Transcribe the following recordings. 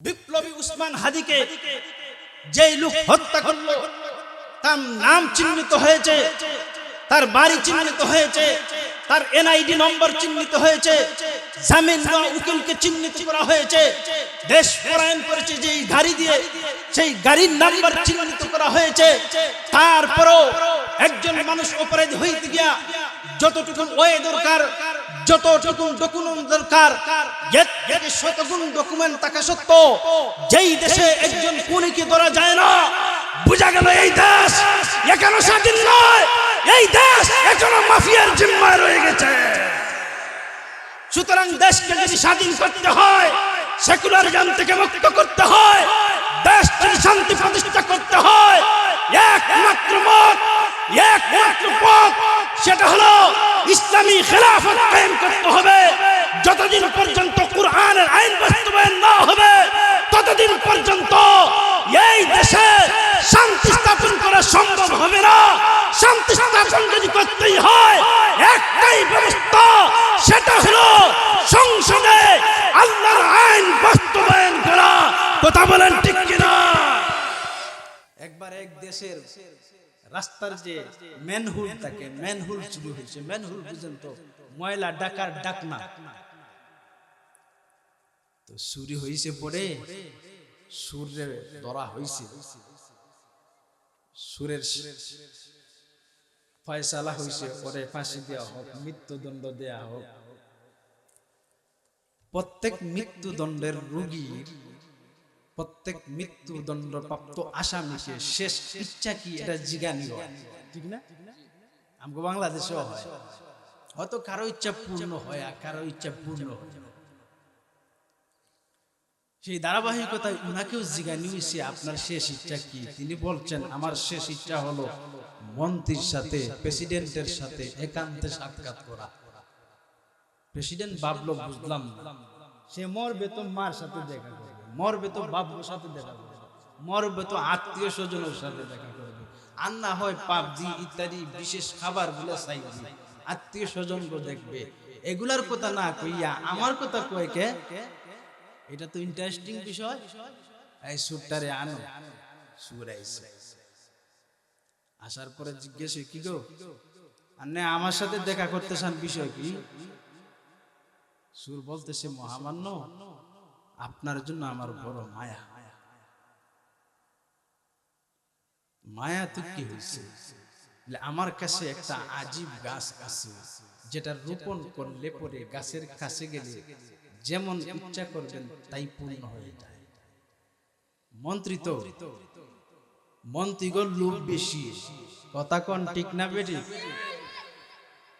বিপ্লবী উসমান হাদিকে যেই লোক হত্যা করলো তার নাম চিহ্নিত হয়েছে, তার বাড়ি চিহ্নিত হয়েছে, তার এনআইডি নম্বর চিহ্নিত হয়েছে, জামিন বা উকিলকে চিহ্নিত করা হয়েছে, দেশ পলায়ন করেছে যেই গাড়ি দিয়ে সেই গাড়ির নাম্বার চিহ্নিত করা হয়েছে। তারপরও একজন মানুষ অপরাধী হইতে গিয়া যতটুকু ওয়ে দরকার, যতটুকু ডকুমেন্ট দরকার, শতগুণ ডকুমেন্ট থাকা সত্ত্বেও যেই দেশে একজন খুনিকে ধরা যায় না, বুঝা গেল এই দেশ এখনো স্বাধীন নয়, এই দেশ এখনো মাফিয়ার জিম্মায় রয়ে গেছে। সুতরাং দেশকে যদি স্বাধীন করতে হয়, সেকুলারিজম থেকে মুক্ত করতে হয়, দেশটির শান্তি প্রতিষ্ঠা করতে হয়, একমাত্র মত, একমাত্র পথ, সেটা হলো ইসলামী খেলাফত কায়েম করতে হবে। যতদিন পর্যন্ত কুরআনের আইন বাস্তবায়ন না হবে ততদিন পর্যন্ত এই দেশে শান্তি স্থাপন করা সম্ভব হবে না। শান্তি স্থাপন যদি করতেই হয় একটাই ব্যবস্থা, সেটা হলো সংসদে আল্লাহর আইন বাস্তবায়ন করা। কথা বলেন ঠিক কিনা? একবার এক দেশের রাস্তার যে ম্যানহোল থাকে, ম্যানহোল চুরি হয়েছে। ম্যানহোল বুঝেন তো, ময়লা ডাকার ডাকনা, তো চুরি হয়েছে পরে সুরে ধরা হয়েছে, সুরের ফয়সালা হয়েছে, পরে ফাঁসি দেওয়া হোক, মৃত্যুদণ্ড দেওয়া হোক। প্রত্যেক মৃত্যুদণ্ডের রোগীর, প্রত্যেক মৃত্যুদণ্ডপ্রাপ্ত আসামিকে শেষ ইচ্ছা কি এটা জিজ্ঞানি হয়, ঠিক না? আমাকে বাংলাদেশেও হয়, হয়তো কারো ইচ্ছা পূর্ণ হয় আর কারো ইচ্ছা পূর্ণ হয়। সেই ধারাবাহিকতায় উনাকেও জিজ্ঞানি হয়েছে আপনার শেষ ইচ্ছা কি? তিনি বলছেন আমার শেষ ইচ্ছা হলো মন্ত্রীর সাথে, প্রেসিডেন্টের সাথে একান্তে সাক্ষাৎ করা। প্রেসিডেন্ট ভাবলো বুঝলাম না, সে মরবে তো মার সাথে দেখা করবে, মরবে তো বাবুর সাথে দেখা করবে, মরবে তো আত্মীয় স্বজনের সাথে দেখা করবে, আর না হয় পাবজি ইত্যাদি বিশেষ খাবার গুলো চাইবে, আত্মীয় স্বজনকে দেখবে। এগুলার কথা না কইয়া আমার কথা কয় কে? এটা তো ইন্টারেস্টিং বিষয়। এই সুরটারে আনো, সুর আইছে। আসার পরে জিজ্ঞেস কি গো, আনে আমার সাথে দেখা করতে চান, বিষয় কি? সুর বলতেছে মহামান্য, আপনার জন্য আমার বড় মায়া। মায়া তো কি হয়েছে? আমার কাছে একটা আজীব গাছ আছে, যেটা রোপণ করলে পরে গাছের কাছে গেলে যেমন ইচ্ছা করবেন তাই পূর্ণ হয়ে যায়। মন্ত্রী তো, মন্ত্রীগণ লোভ বেশি, কথা কোন ঠিক না বেটি?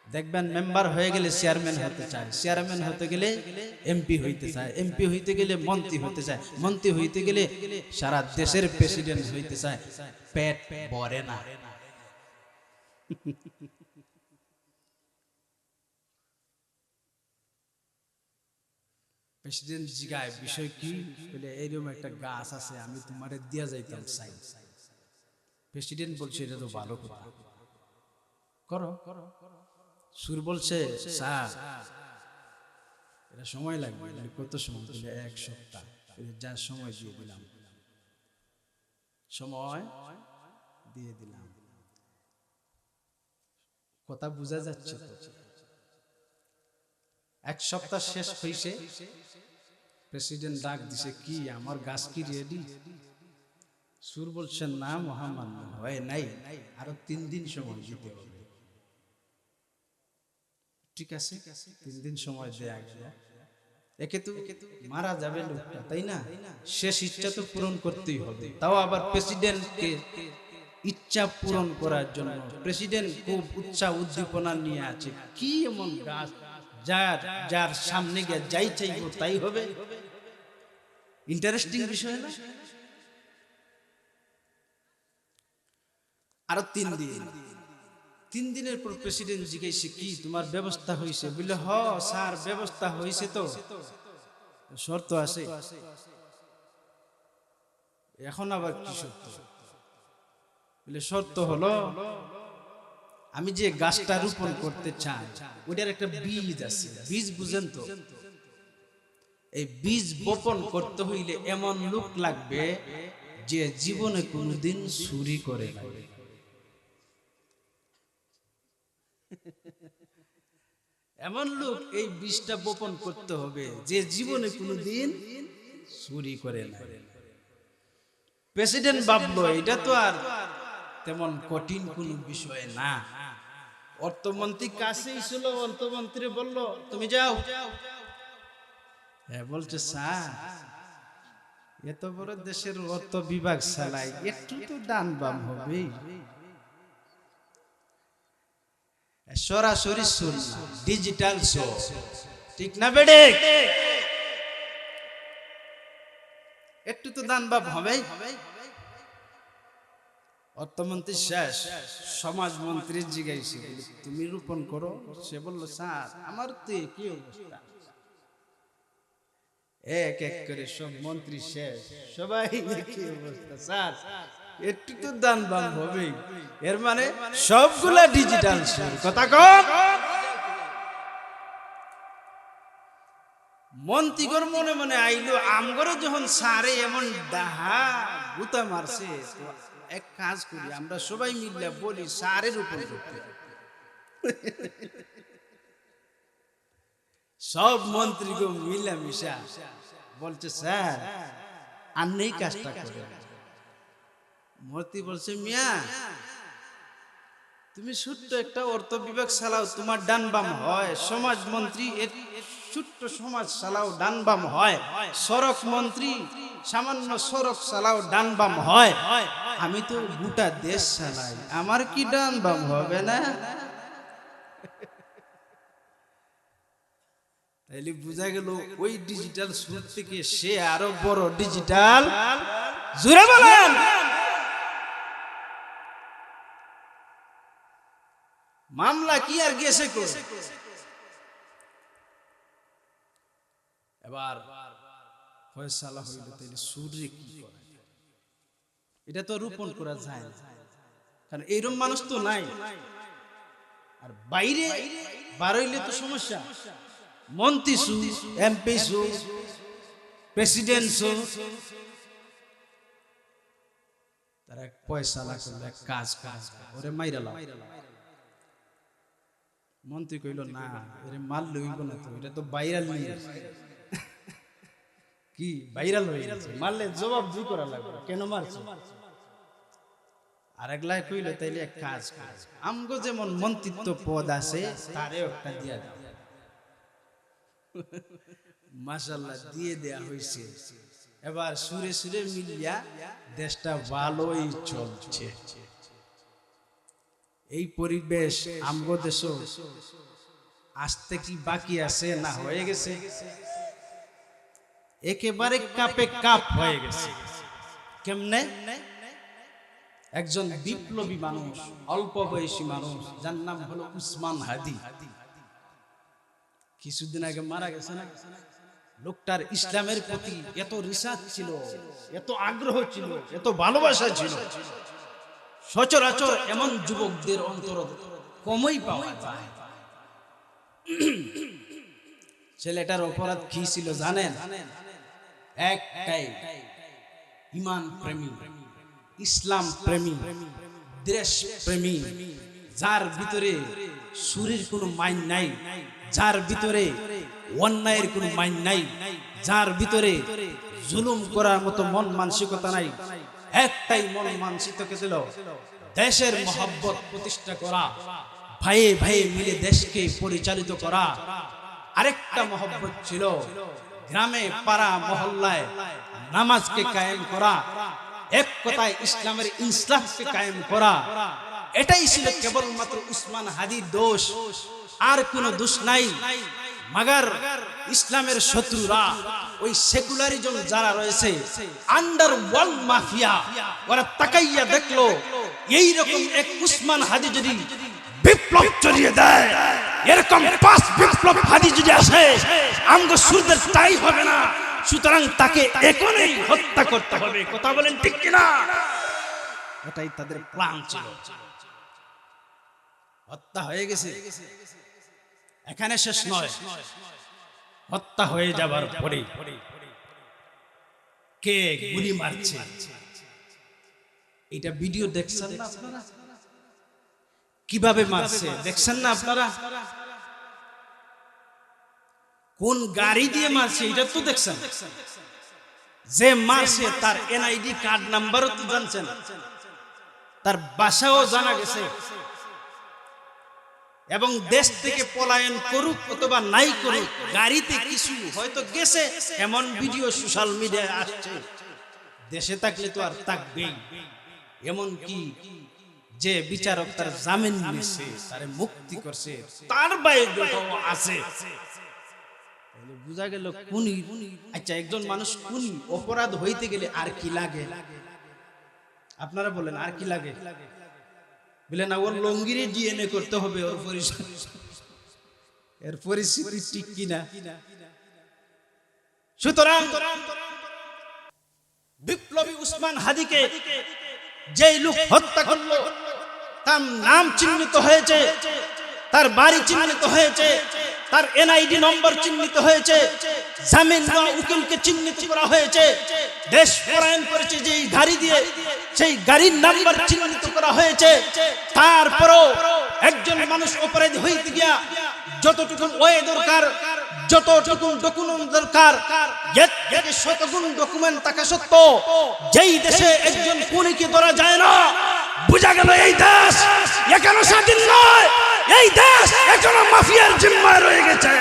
দেখবেন মেম্বার হয়ে গেলে চেয়ারম্যান হতে চায়, চেয়ারম্যান হতে গেলে এমপি হইতে চায়, এমপি হইতে গেলে মন্ত্রী হতে চায়, মন্ত্রী হইতে গেলে সারা দেশের প্রেসিডেন্ট হইতে চায়। পেট ভরে না। প্রেসিডেন্ট জিগায় বিষয় কি? বলে এইরকম একটা গাছ আছে, আমি তোমারে দিয়া যাইতাম চাই। প্রেসিডেন্ট বলছে এটা তো ভালো কথা, করো। সুর বলছে স্যার এটা সময় লাগবে। কত সময়? বলে 1 সপ্তাহ। যা সময় দিয়ে দিলাম, সময় দিয়ে দিলাম। কথা বোঝা যাচ্ছে তো? 1 সপ্তাহ শেষ হইছে, প্রেসিডেন্ট ডাক দিছে, কি আমার গাছ কি রেডি? সুর বলছেন না মহামান্য, হয় নাই, আরো 3 দিন সময় দিতে হবে। ঠিক আছে, 3 দিন সময় দেয়া গেল। একে তো মারা যাবে লোকটা, তাই না? শেষ ইচ্ছা তো পূরণ করতেই হবে। তাও আবার প্রেসিডেন্টকে ইচ্ছা পূরণ করার জন্য প্রেসিডেন্ট খুব উৎসাহ উদ্দীপনা নিয়ে আছে। কি এমন গাছ যার যার সামনে গিয়ে যাই চাইবো তাই হবে? ইন্টারেস্টিং বিষয় না? আরো 3 দিন। 3 দিনের পর প্রেসিডেন্ট জিজ্ঞাসা, কি তোমার ব্যবস্থা হয়েছে? বললে হ স্যার ব্যবস্থা হয়েছে, তো শর্ত আছে। এখন আবার কি শর্ত? বলে শর্ত হলো আমি যে গাছটা রোপণ করতে চাই ওটার একটা বীজ আছে। বীজ বুঝেন তো? এই বীজ বপন করতে হইলে এমন লোক লাগবে যে জীবনে কোনোদিন চুরি করে না। এমন লোক এই বীজটা বপন করতে হবে যে জীবনে কোনোদিন চুরি করে না। প্রেসিডেন্ট ভাবলো এটা তো আর তেমন কঠিন কোনো বিষয় না। অর্থমন্ত্রী কাছেই ছিল, অর্থমন্ত্রী বলল তুমি যাও। বলছে স্যার এত বড় দেশের অর্থ বিভাগ চালাই, একটু তো ডান বাম হবে। সরাসরি শুনলাম ডিজিটাল শো, ঠিক না বেডে? একটু তো ডান বাম হবে। অর্থমন্ত্রী শেষ, সমাজমন্ত্রী জিজ্ঞাসা তুমি রোপণ করো। সে বলল স্যার আমার তো কি অবস্থা। এক এক করে সব মন্ত্রী শেষ, সবাই কি অবস্থা স্যার একটু তো দান বাম হবে। এর মানে সবগুলা ডিজিটাল কথা কম। মন্ত্রীগর মনে মনে আইলো আমগরে যখন সারে এমন ডাহা গুতা মারছে, এক কাজ করি আমরা সবাই মিলে বলি সারের উপর করতে। সব মন্ত্রীকে মিলা মিশা বলছে স্যার আর নেই কাজটা করে। মন্ত্রী বলছে মিয়া তুমি ছোট্ট একটা অর্থ বিভাগ চালাও, তোমার ডান বাম হয়। সমাজ মন্ত্রী ছোট্ট সমাজ চালাও, ডান বাম হয়। সড়ক মন্ত্রী সামান্য সড়ক চালাও, ডান বাম হয়। আমি তো গোটা দেশ চালাই, আমার কি ডান বাম হবে না? তাইলে বোঝা গেল ওই ডিজিটাল সুর থেকে সে আরো বড় ডিজিটাল। জোরে বলেন। মামলা কি আর গেছে কো। এবার ফয়সালা হইল তাইলে সুরে কি করে। এটা তো রোপণ করা যায় না, কারণ এইরকম মানুষ তো নাই। আর বাইরে বার হইলে তো সমস্যা। মন্ত্রী সু, এমপি সু, প্রেসিডেন্ট সু, তারা পয়সা লাগলে এক কাজ ওরে মাইরা লাও। মন্ত্রী কইল না এরে মারলে হইব না, তো এটা তো ভাইরাল নিউজ। কি ভাইরাল হয়ে গেছে, মারলে জবাব দি করা লাগবে, কেন মারছো? আর একলাই কইল তাইলে এক কাজ আমগো যেমন মন্ত্রিত্ব পদ আছে তারে একটা দিয়া দাও। মাশাআল্লাহ দিয়ে দেয়া হইছে। এবার সুরে সুরে মিলিয়া দেশটা ভালোই চলছে। এই পরিবেশ আমগো দেশ আসতে কি বাকি আছে না হয়ে গেছে? একেবারে কাপে কাপ হয়ে গেছে। কেমনে? একজন বিপ্লবী মানুষ, অল্প বয়সী মানুষ, যার নাম হলো উসমান হাদি, কিছুদিন আগে মারা গেছে না? লোকটার ইসলামের প্রতি এত রিসার্চ ছিল, এত আগ্রহ ছিল, এত ভালোবাসা ছিল, সচরাচর এমন যুবকদের অন্তর কমই পাওয়া যায়। ছেলেটার অপরাধ কি ছিল জানেন? একটাই, ঈমান প্রেমী, ইসলাম প্রেমী, দেশ প্রেমী, যার ভিতরে সুরের কোনো মাইন নাই, যার ভিতরে অন্যায়ের কোনো মাইন নাই, যার ভিতরে জুলুম করার মতো মন মানসিকতা নাই। একটাই মন মানসিকতা ছিল দেশের মহব্বত প্রতিষ্ঠা করা, ভাইয়ে ভাইয়ে মিলে দেশকে পরিচালিত করা। আরেকটা মহব্বত ছিল গ্রামে পাড়া মহল্লায় নামাজকে কায়েম করা, এক কথায় ইসলামের ইনসাফকে কায়েম করা। এটাই ছিল কেবলমাত্র উসমান হাদির দোষ, আর কোনো দোষ নাই। মাগার ইসলামের শত্রুরা, ওই সেকুলারিজম যারা রয়েছে, আন্ডার ওয়ার্ল্ড মাফিয়া, ওরা তাকাইয়া দেখলো এইরকম এক উসমান হাদি যদি বিপ্লব চড়িয়ে দেয়, এরকম 5 বিপ্লব হাদি যদি আসে, আমগো সুরদের তাই হবে না, সুতরাং তাকে এখনই হত্যা করতে হবে। কথা বলেন ঠিক কিনা? এটাই তাদের প্ল্যান ছিল। হত্যা হয়ে গেছে, এখানে শেষ নয়। হত্যা হয়ে যাবার পরে কে গুলি মারছে, এটা ভিডিও দেখছেন না আপনারা? কিভাবে মারছে দেখছেন না আপনারা? কোন গাড়ি দিয়ে মারছে এটা তো দেখছেন। যে মারছে তার এনআইডি কার্ড নাম্বারও তো জানছেন, তার বাসাও জানা গেছে। এবং দেশ থেকে পলায়ন করুক অথবা নাই করুক, গাড়িতে কিছু হয়তো গেছে, এমন ভিডিও সোশ্যাল মিডিয়ায় আসছে। দেশে থাকলে তো আর থাকবেই। এমন কি যে বিচারক তার জামিন নিয়েছে, তারে মুক্তি করছে, তার বাইরে আছে। বুঝা গেল খুনি। আচ্ছা, একজন মানুষ খুনি অপরাধ হইতে গেলে আর কি লাগে? আপনারা বলেন আর কি লাগে? বলে না, ওর লঙ্গিরে ডিএনএ করতে হবে, ওর এর পরিস্থিতি ঠিক কিনা। সুতরাং বিপ্লবী উসমান হাদিকে যেই লোক হত্যা করলো, তার নাম চিহ্নিত হয়েছে, তার বাড়ি চিহ্নিত হয়েছে, তার এনআইডি নম্বর চিহ্নিত হয়েছে, জামিন বা উকিলকে চিহ্নিত করা হয়েছে, দেশ পলায়ন করেছে যেই গাড়ি দিয়ে, সেই গাড়ির নাম্বার চিহ্নিত করা হয়েছে। তারপরও একজন মানুষ অপরাধী হইতে গিয়া যতটুকু ওয়ে দরকার, যতটুকু ডকুমেন্ট দরকার, শতগুণ ডকুমেন্ট থাকা সত্ত্বেও যেই দেশে একজন খুনিকে ধরা যায় না, বুঝা গেল এই দেশ এখনো স্বাধীন নয়, এই দেশ এখনো মাফিয়ার জিম্মায় রয়ে গেছে।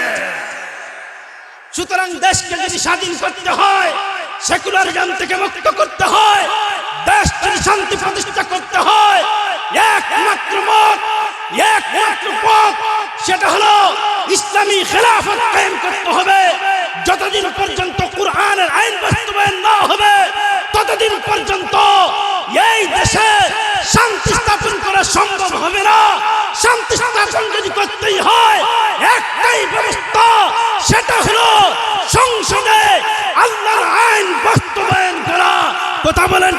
সুতরাং দেশকে যদি স্বাধীন করতে হয়, সেকুলারিজম থেকে মুক্ত করতে হয়, দেশটির শান্তি প্রতিষ্ঠা করতে হয়, একমাত্র মত, একমাত্র পথ, সেটা হলো ইসলামী খেলাফত কায়েম করতে হবে। যতদিন পর্যন্ত কুরআনের আইন বাস্তবায়ন না হবে, ততদিন পর্যন্ত এই দেশে শান্তি স্থাপন করা সম্ভব হবে না। শান্তি স্থাপন যদি করতেই হয়, একটাই ব্যবস্থা, সেটা হলো সংসদে আল্লাহর আইন বাস্তবায়ন করা। কথা বলেন